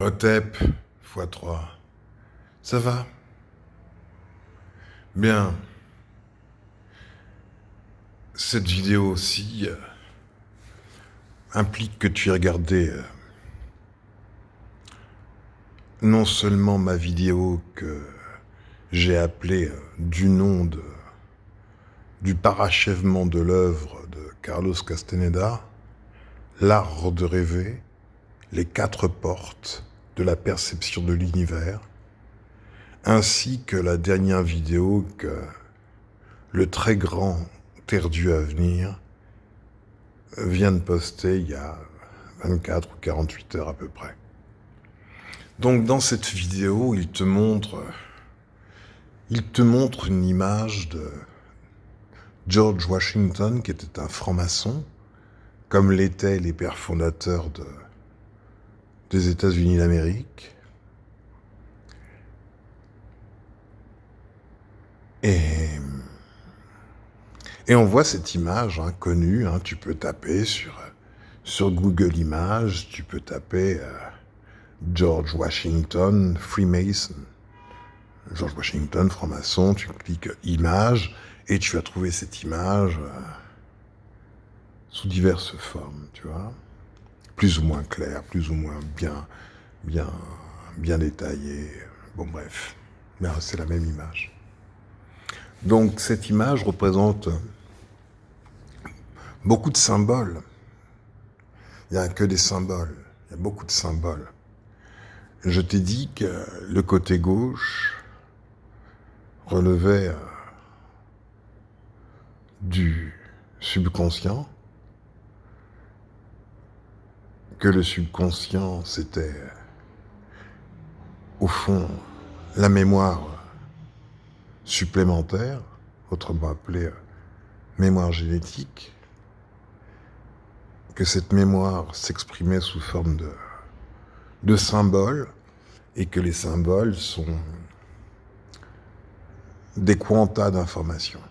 Otep x3. Ça va? Bien. Cette vidéo aussi implique que tu aies regardé non seulement ma vidéo que j'ai appelée du nom du parachèvement de l'œuvre de Carlos Castaneda, L'art de rêver, les 4 portes de la perception de l'univers, ainsi que la dernière vidéo que le très grand Terdu à venir vient de poster il y a 24 ou 48 heures à peu près. Donc dans cette vidéo, il te montre une image de George Washington, qui était un franc-maçon, comme l'étaient les pères fondateurs des États-Unis d'Amérique. Et on voit cette image connue, tu peux taper sur Google Images, tu peux taper George Washington, Freemason. George Washington, franc-maçon, tu cliques Images et tu vas trouver cette image sous diverses formes, tu vois, plus ou moins claires, plus ou moins bien détaillées. Bon bref, mais c'est la même image. Donc cette image représente beaucoup de symboles. Il n'y a que des symboles, il y a beaucoup de symboles. Je t'ai dit que le côté gauche relevait du subconscient, que le subconscient, c'était, au fond, la mémoire supplémentaire, autrement appelée mémoire génétique, que cette mémoire s'exprimait sous forme de symboles, et que les symboles sont des quantas d'informations.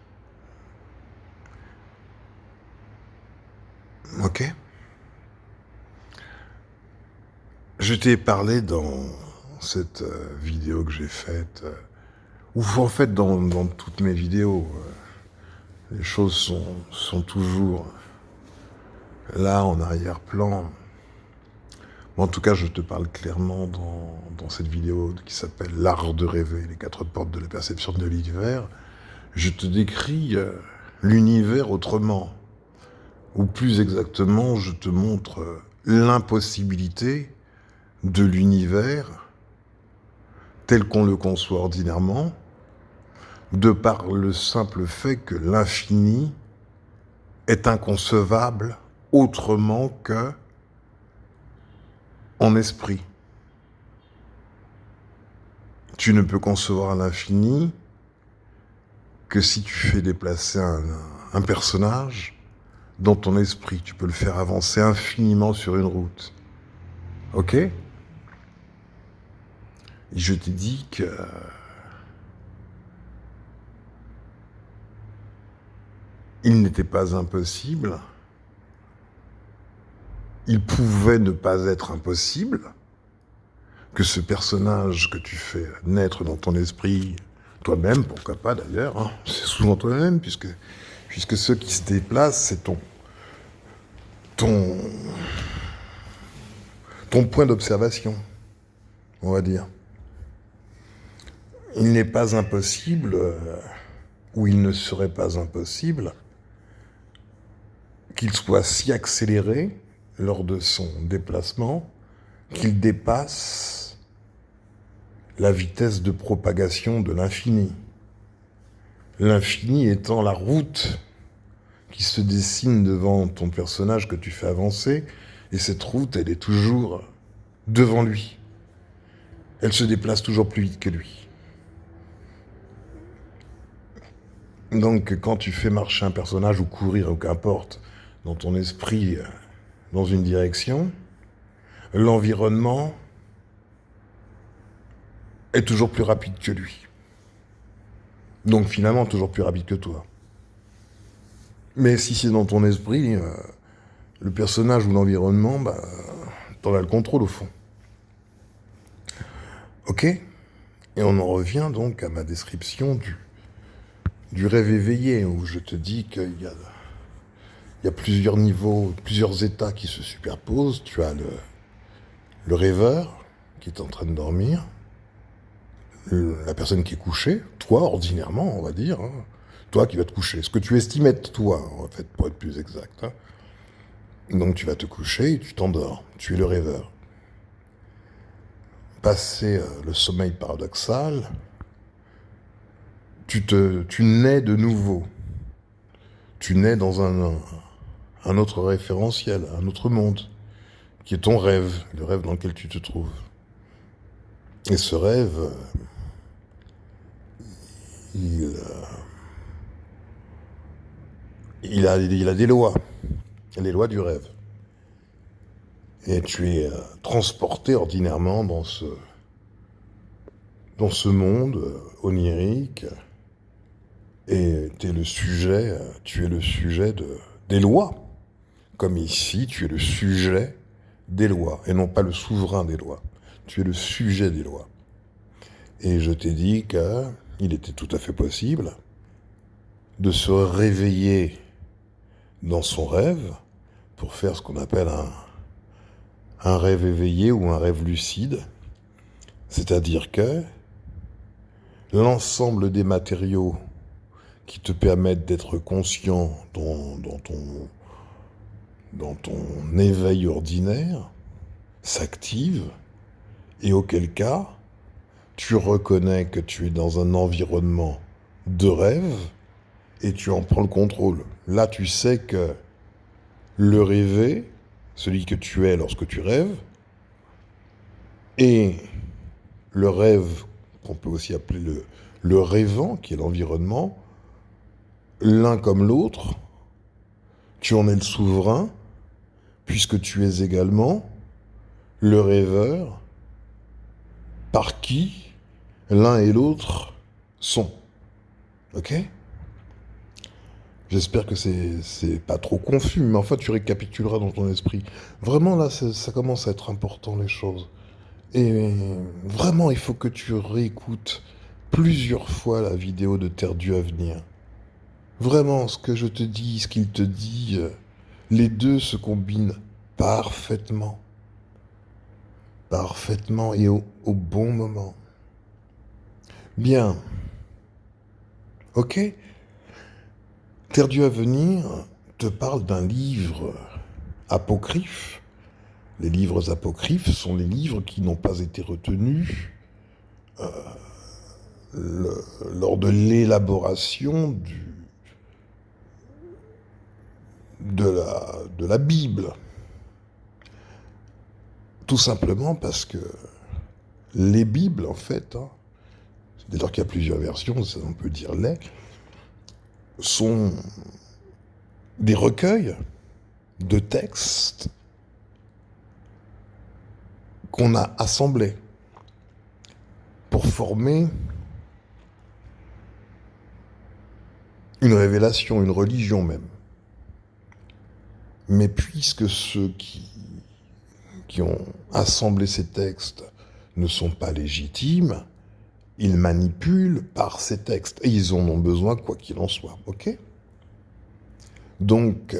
Ok ? Je t'ai parlé dans cette vidéo que j'ai faite, ou en fait dans toutes mes vidéos, les choses sont toujours là en arrière-plan. En tout cas, je te parle clairement dans cette vidéo qui s'appelle L'art de rêver, les 4 portes de la perception de l'univers. Je te décris l'univers autrement. Ou plus exactement, je te montre l'impossibilité de l'univers tel qu'on le conçoit ordinairement, de par le simple fait que l'infini est inconcevable autrement que en esprit. Tu ne peux concevoir l'infini que si tu fais déplacer un personnage dans ton esprit. Tu peux le faire avancer infiniment sur une route. Ok ? Et je t'ai dit que il n'était pas impossible, il pouvait ne pas être impossible que ce personnage que tu fais naître dans ton esprit, toi-même, pourquoi pas d'ailleurs, c'est souvent toi-même, puisque ceux qui se déplacent, c'est ton point d'observation, on va dire. Il n'est pas impossible, ou il ne serait pas impossible, qu'il soit si accéléré lors de son déplacement qu'il dépasse la vitesse de propagation de l'infini. L'infini étant la route qui se dessine devant ton personnage que tu fais avancer, et cette route, elle est toujours devant lui. Elle se déplace toujours plus vite que lui. Donc, quand tu fais marcher un personnage ou courir, ou qu'importe, dans ton esprit, dans une direction, l'environnement est toujours plus rapide que lui. Donc, finalement, toujours plus rapide que toi. Mais si c'est dans ton esprit, le personnage ou l'environnement, t'en as le contrôle au fond. Ok? Et on en revient donc à ma description du rêve éveillé, où je te dis qu'il y a plusieurs niveaux, plusieurs états qui se superposent. Tu as le rêveur qui est en train de dormir, la personne qui est couchée, toi ordinairement on va dire, hein, toi qui vas te coucher, ce que tu estimes être toi en fait pour être plus exact. Hein. Donc tu vas te coucher et tu t'endors, tu es le rêveur. Passé le sommeil paradoxal, tu nais de nouveau. Tu nais dans un autre référentiel, un autre monde, qui est ton rêve, le rêve dans lequel tu te trouves. Et ce rêve, il, il a des lois, les lois du rêve. Et tu es transporté ordinairement dans ce monde onirique, et tu es le sujet des lois. Comme ici, tu es le sujet des lois, et non pas le souverain des lois. Tu es le sujet des lois. Et je t'ai dit qu'il était tout à fait possible de se réveiller dans son rêve pour faire ce qu'on appelle un rêve éveillé ou un rêve lucide. C'est-à-dire que l'ensemble des matériaux qui te permettent d'être conscient dans ton éveil ordinaire s'active, et auquel cas, tu reconnais que tu es dans un environnement de rêve et tu en prends le contrôle. Là, tu sais que le rêvé, celui que tu es lorsque tu rêves, et le rêve, qu'on peut aussi appeler le rêvant, qui est l'environnement, l'un comme l'autre, tu en es le souverain, puisque tu es également le rêveur par qui l'un et l'autre sont. Ok ? J'espère que c'est pas trop confus, mais en fait tu récapituleras dans ton esprit. Vraiment là, ça commence à être important les choses. Et vraiment, il faut que tu réécoutes plusieurs fois la vidéo de Terre Dieu à venir. Vraiment, ce que je te dis, ce qu'il te dit, les deux se combinent parfaitement. Parfaitement et au bon moment. Bien. Ok ? Terre Dieu à venir te parle d'un livre apocryphe. Les livres apocryphes sont les livres qui n'ont pas été retenus lors de l'élaboration de la Bible. Tout simplement parce que les Bibles, en fait, hein, dès lors qu'il y a plusieurs versions, on peut dire sont des recueils de textes qu'on a assemblés pour former une révélation, une religion même. Mais puisque ceux qui ont assemblé ces textes ne sont pas légitimes, ils manipulent par ces textes. Et ils en ont besoin quoi qu'il en soit. Ok ? Donc,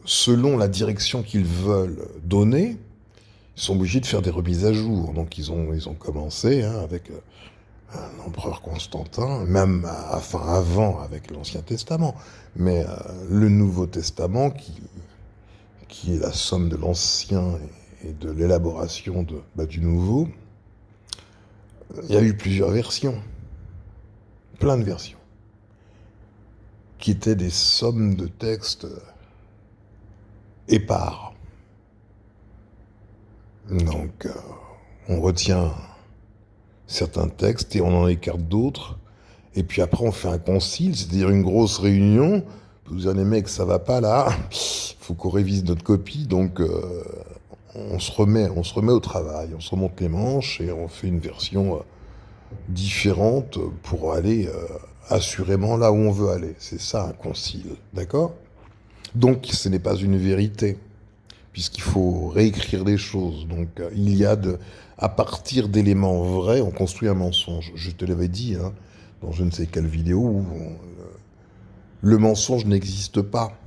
selon la direction qu'ils veulent donner, ils sont obligés de faire des remises à jour. Donc, ils ont commencé avec l'empereur Constantin, même avant avec l'Ancien Testament. Mais le Nouveau Testament, qui est la somme de l'Ancien et de l'élaboration du Nouveau, il y a eu plusieurs versions, plein de versions, qui étaient des sommes de textes épars. Donc, on retient certains textes et on en écarte d'autres, et puis après on fait un concile, c'est-à-dire une grosse réunion, pour dire les mecs, ça va pas là, faut qu'on révise notre copie, donc on se remet au travail, on se remonte les manches et on fait une version différente pour aller assurément là où on veut aller. C'est ça un concile, d'accord ? Donc ce n'est pas une vérité, puisqu'il faut réécrire les choses. Donc, à partir d'éléments vrais, on construit un mensonge. Je te l'avais dit, hein, dans je ne sais quelle vidéo, où le mensonge n'existe pas,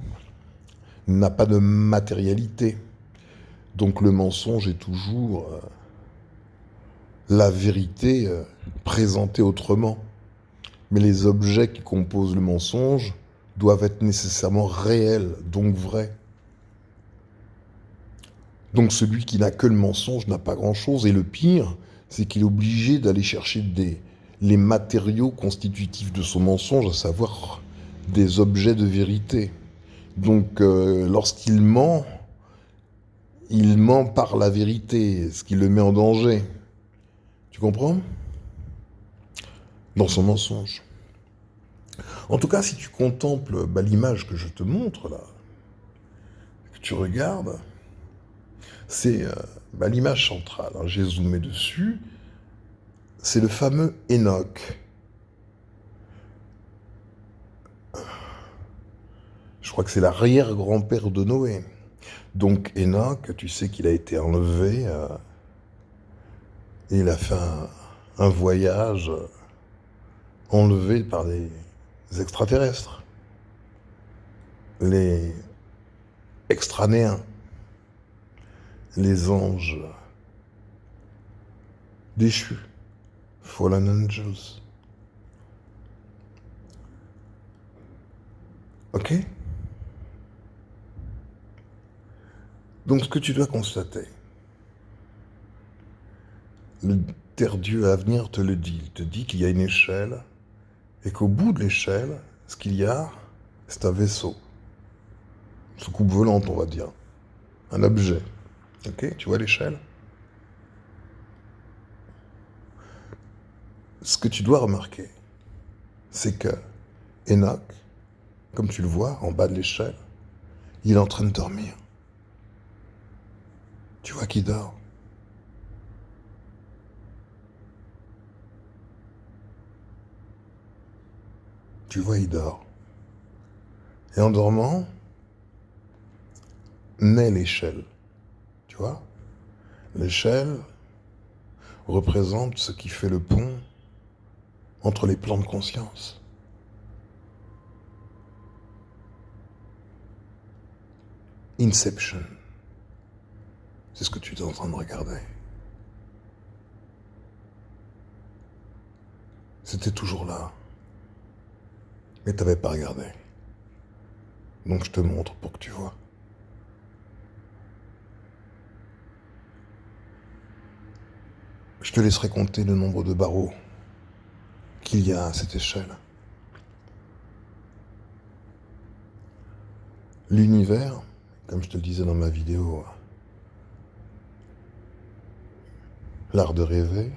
n'a pas de matérialité. Donc le mensonge est toujours la vérité présentée autrement. Mais les objets qui composent le mensonge doivent être nécessairement réels, donc vrais. Donc celui qui n'a que le mensonge n'a pas grand-chose. Et le pire, c'est qu'il est obligé d'aller chercher les matériaux constitutifs de son mensonge, à savoir des objets de vérité. Donc lorsqu'il ment par la vérité, ce qui le met en danger. Tu comprends? Dans son mensonge. En tout cas, si tu contemples l'image que je te montre là, que tu regardes, c'est l'image centrale. Hein, j'ai zoomé dessus. C'est le fameux Enoch. Je crois que c'est l'arrière-grand-père de Noé. Donc Enoch, tu sais qu'il a été enlevé et il a fait un voyage enlevé par des extraterrestres, les extranéens, les anges déchus, fallen angels. Ok? Donc ce que tu dois constater, le Terre-Dieu à venir te le dit. Il te dit qu'il y a une échelle et qu'au bout de l'échelle, ce qu'il y a, c'est un vaisseau. Une soucoupe volante, on va dire. Un objet. Ok? Tu vois l'échelle? Ce que tu dois remarquer, c'est que Enoch, comme tu le vois en bas de l'échelle, il est en train de dormir. Tu vois qu'il dort. Tu vois, il dort. Et en dormant, naît l'échelle. Tu vois? L'échelle représente ce qui fait le pont entre les plans de conscience. Inception. C'est ce que tu es en train de regarder. C'était toujours là. Mais t'avais pas regardé. Donc je te montre pour que tu vois. Je te laisserai compter le nombre de barreaux qu'il y a à cette échelle. L'univers, comme je te le disais dans ma vidéo, l'art de rêver,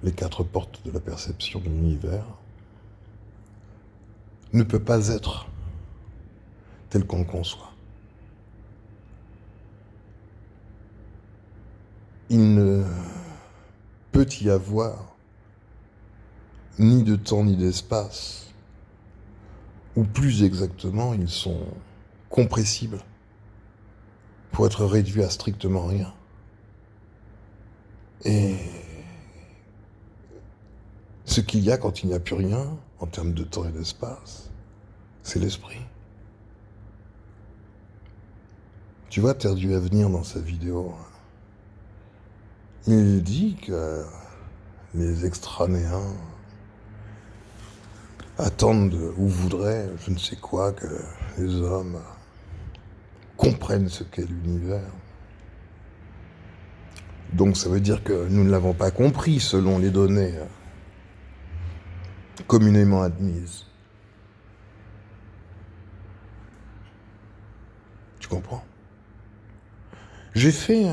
les 4 portes de la perception de l'univers, ne peut pas être tel qu'on le conçoit. Il ne peut y avoir ni de temps ni d'espace, ou plus exactement, ils sont compressibles pour être réduits à strictement rien. Et ce qu'il y a quand il n'y a plus rien, en termes de temps et d'espace, c'est l'esprit. Tu vois, Terre-Dieu à venir dans sa vidéo, il dit que les extranéens attendent ou voudraient, je ne sais quoi, que les hommes comprennent ce qu'est l'univers. Donc ça veut dire que nous ne l'avons pas compris selon les données communément admises. Tu comprends? Je suis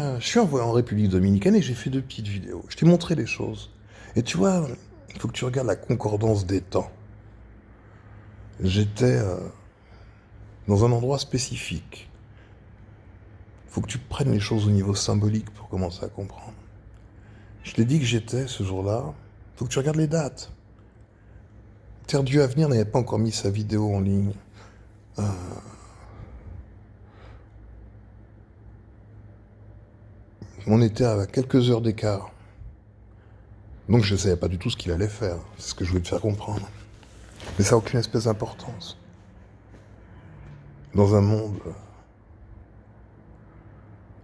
en République Dominicaine et j'ai fait 2 petites vidéos. Je t'ai montré les choses. Et tu vois, il faut que tu regardes la concordance des temps. J'étais dans un endroit spécifique. Il faut que tu prennes les choses au niveau symbolique pour commencer à comprendre. Je t'ai dit que j'étais ce jour-là. Il faut que tu regardes les dates. Terre-Dieu à venir n'avait pas encore mis sa vidéo en ligne. on était à quelques heures d'écart. Donc je ne savais pas du tout ce qu'il allait faire. C'est ce que je voulais te faire comprendre. Mais ça n'a aucune espèce d'importance. Dans un monde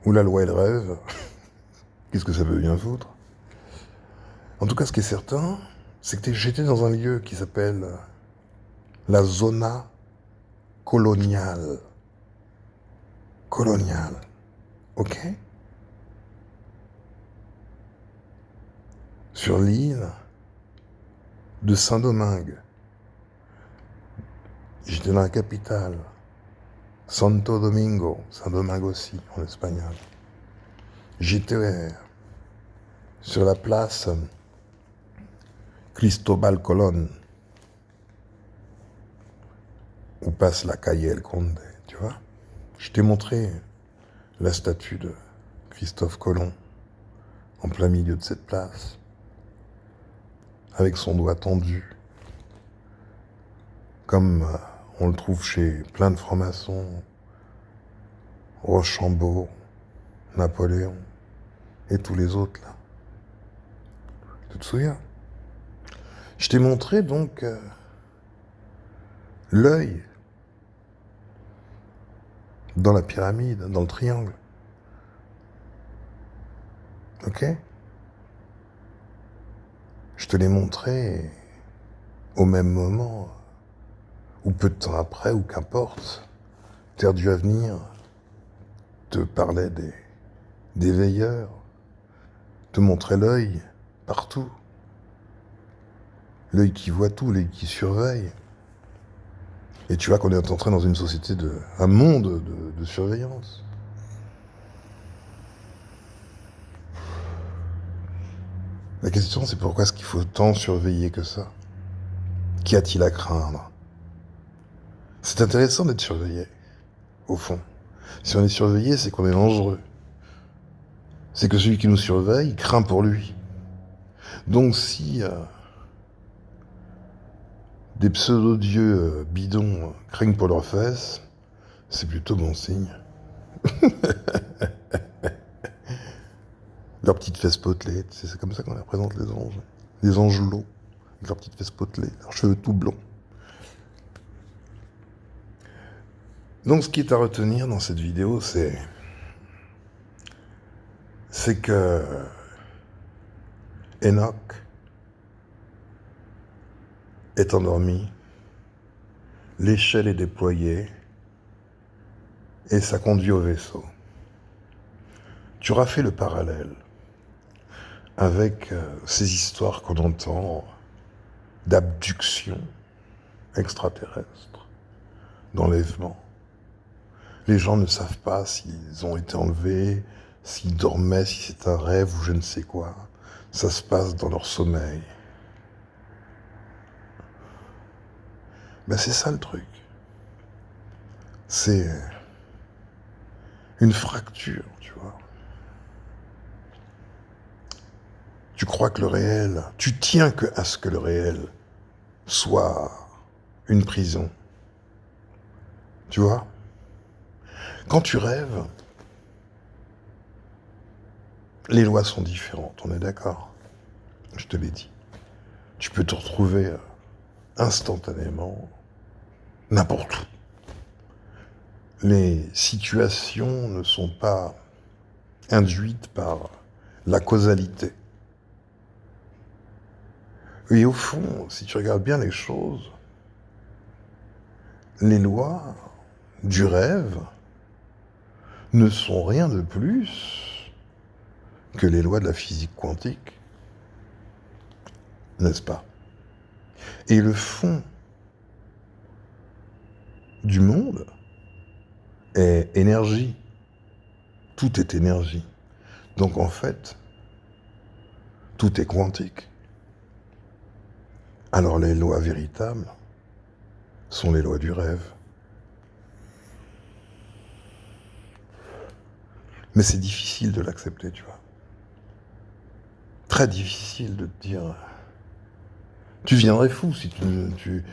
où la loi est le rêve, qu'est-ce que ça veut bien foutre? En tout cas, ce qui est certain, c'est que j'étais dans un lieu qui s'appelle la zona coloniale. Coloniale. Ok? Sur l'île de Saint-Domingue. J'étais dans la capitale. Santo Domingo. Saint-Domingue aussi, en espagnol. J'étais sur la place Cristobal Colón, où passe la calle El Conde, tu vois. Je t'ai montré la statue de Christophe Colomb en plein milieu de cette place, avec son doigt tendu, comme on le trouve chez plein de francs-maçons, Rochambeau, Napoléon et tous les autres là. Tu te souviens? Je t'ai montré donc l'œil dans la pyramide, dans le triangle. Ok? Je te l'ai montré au même moment, ou peu de temps après, ou qu'importe, Terre du Avenir te parlait des veilleurs, te montrait l'œil partout. L'œil qui voit tout, l'œil qui surveille. Et tu vois qu'on est entré dans une société un monde de surveillance. La question, c'est pourquoi est-ce qu'il faut tant surveiller que ça? Qu'y a-t-il à craindre? C'est intéressant d'être surveillé, au fond. Si on est surveillé, c'est qu'on est dangereux. C'est que celui qui nous surveille craint pour lui. Donc si des pseudo-dieux bidons craignent pour leurs fesses, c'est plutôt bon signe. Leurs petites fesses potelées, c'est comme ça qu'on représente les anges. Les angelots, avec leurs petites fesses potelées, leurs cheveux tout blonds. Donc ce qui est à retenir dans cette vidéo, c'est que Enoch est endormi, l'échelle est déployée et ça conduit au vaisseau. Tu auras fait le parallèle avec ces histoires qu'on entend d'abduction extraterrestre, d'enlèvement. Les gens ne savent pas s'ils ont été enlevés, s'ils dormaient, si c'est un rêve ou je ne sais quoi. Ça se passe dans leur sommeil. Ben c'est ça le truc. C'est une fracture, tu vois. Tu crois que le réel, tu tiens que à ce que le réel soit une prison. Tu vois? Quand tu rêves, les lois sont différentes, on est d'accord? Je te l'ai dit. Tu peux te retrouver instantanément n'importe où. Les situations ne sont pas induites par la causalité. Et au fond, si tu regardes bien les choses, les lois du rêve ne sont rien de plus que les lois de la physique quantique, n'est-ce pas? Et le fond du monde est énergie. Tout est énergie. Donc en fait, tout est quantique. Alors les lois véritables sont les lois du rêve. Mais c'est difficile de l'accepter, tu vois. Très difficile de te dire... Tu viendrais fou si tu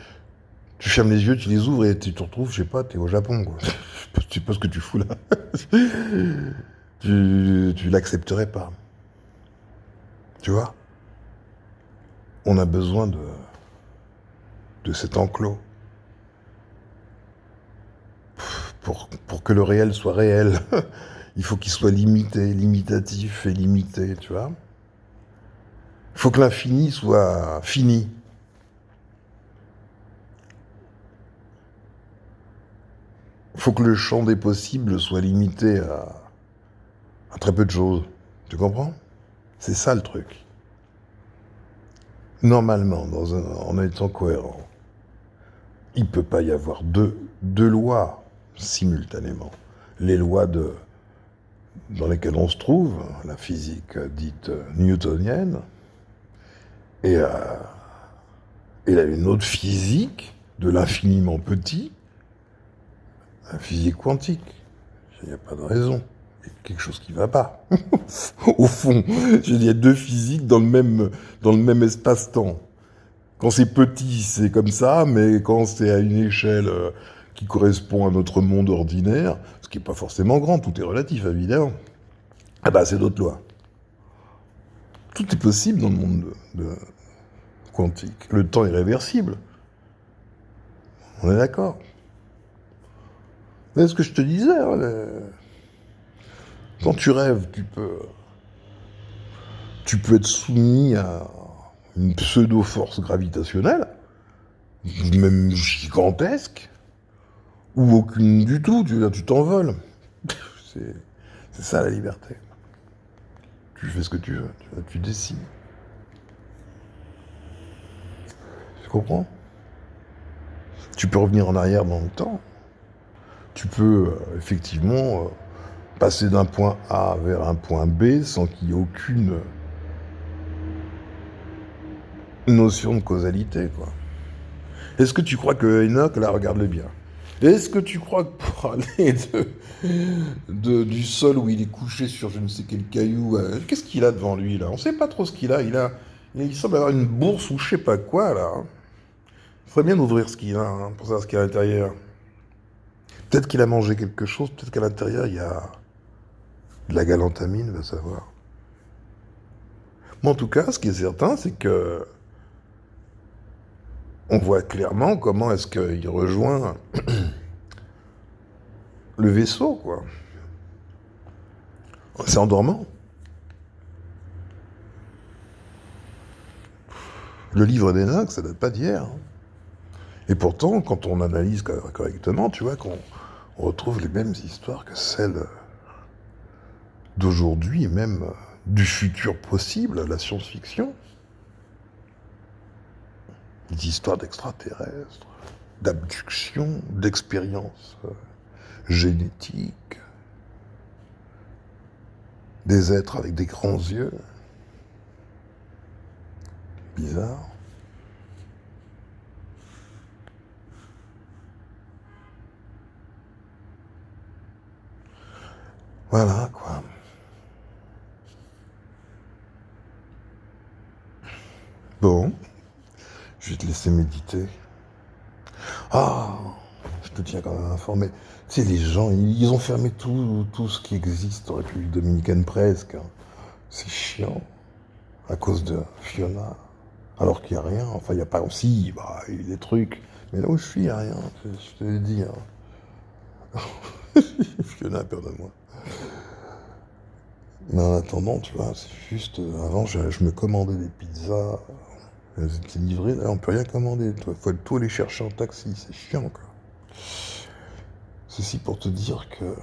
fermes les yeux, tu les ouvres et tu te retrouves, je sais pas, t'es au Japon, quoi. Je sais pas ce que tu fous là. tu l'accepterais pas. Tu vois? On a besoin de cet enclos pour que le réel soit réel. Il faut qu'il soit limité, limitatif et limité, tu vois? Il faut que l'infini soit fini. Il faut que le champ des possibles soit limité à très peu de choses. Tu comprends? C'est ça le truc. Normalement, en étant cohérent, il ne peut pas y avoir deux lois simultanément. Les lois dans lesquelles on se trouve, la physique dite newtonienne, et une autre physique de l'infiniment petit, la physique quantique. Il n'y a pas de raison. Il y a quelque chose qui ne va pas. Au fond, je dis, il y a deux physiques dans le même espace-temps. Quand c'est petit, c'est comme ça, mais quand c'est à une échelle qui correspond à notre monde ordinaire, ce qui n'est pas forcément grand, tout est relatif, évidemment, ah bah c'est d'autres lois. Tout est possible dans le monde quantique. Le temps est réversible. On est d'accord. C'est ce que je te disais. Hein, quand tu rêves, tu peux être soumis à une pseudo-force gravitationnelle, même gigantesque, ou aucune du tout. Tu t'envoles. C'est ça la liberté. Tu fais ce que tu veux, tu décides. Tu comprends? Tu peux revenir en arrière dans le temps. Tu peux effectivement passer d'un point A vers un point B sans qu'il y ait aucune notion de causalité, quoi. Est-ce que tu crois que Enoch, là, regarde-le bien. Est-ce que tu crois que pour aller du sol où il est couché sur je ne sais quel caillou, qu'est-ce qu'il a devant lui, là? On sait pas trop ce qu'il a. Il semble avoir une bourse ou je sais pas quoi, là. Il faudrait bien ouvrir ce qu'il a, hein, pour savoir ce qu'il y a à l'intérieur. Peut-être qu'il a mangé quelque chose, peut-être qu'à l'intérieur, il y a de la galantamine, va savoir. Mais en tout cas, ce qui est certain, c'est que on voit clairement comment est-ce qu'il rejoint le vaisseau, quoi. C'est en dormant. Le livre d'Enoch, ça date pas d'hier. Hein. Et pourtant, quand on analyse correctement, tu vois qu'on retrouve les mêmes histoires que celles d'aujourd'hui, et même du futur possible, la science-fiction. Des histoires d'extraterrestres, d'abduction, d'expériences génétiques, des êtres avec des grands yeux. Bizarre. Voilà, quoi. Bon, je vais te laisser méditer. Ah, je te tiens quand même informé. Tu sais, les gens, ils ont fermé tout ce qui existe en République dominicaine presque. Hein. C'est chiant. À cause de Fiona. Alors qu'il n'y a rien. Enfin, il n'y a pas aussi. Bah, il y a des trucs. Mais là où je suis, il n'y a rien. Je te l'ai dit. Hein. Fiona a peur de moi. Mais en attendant, tu vois, c'est juste. Avant, je me commandais des pizzas. Elles étaient livrées. Là, on peut rien commander. Il faut tout aller chercher en taxi. C'est chiant, quoi. Ceci pour te dire que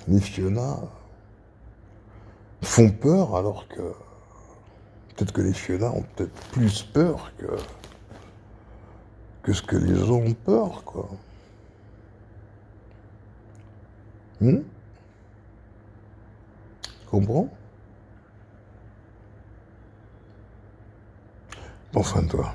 les Fiona font peur alors que peut-être que les Fiona ont peut-être plus peur que ce que les gens ont peur, quoi. Comprends? Prends soin de toi.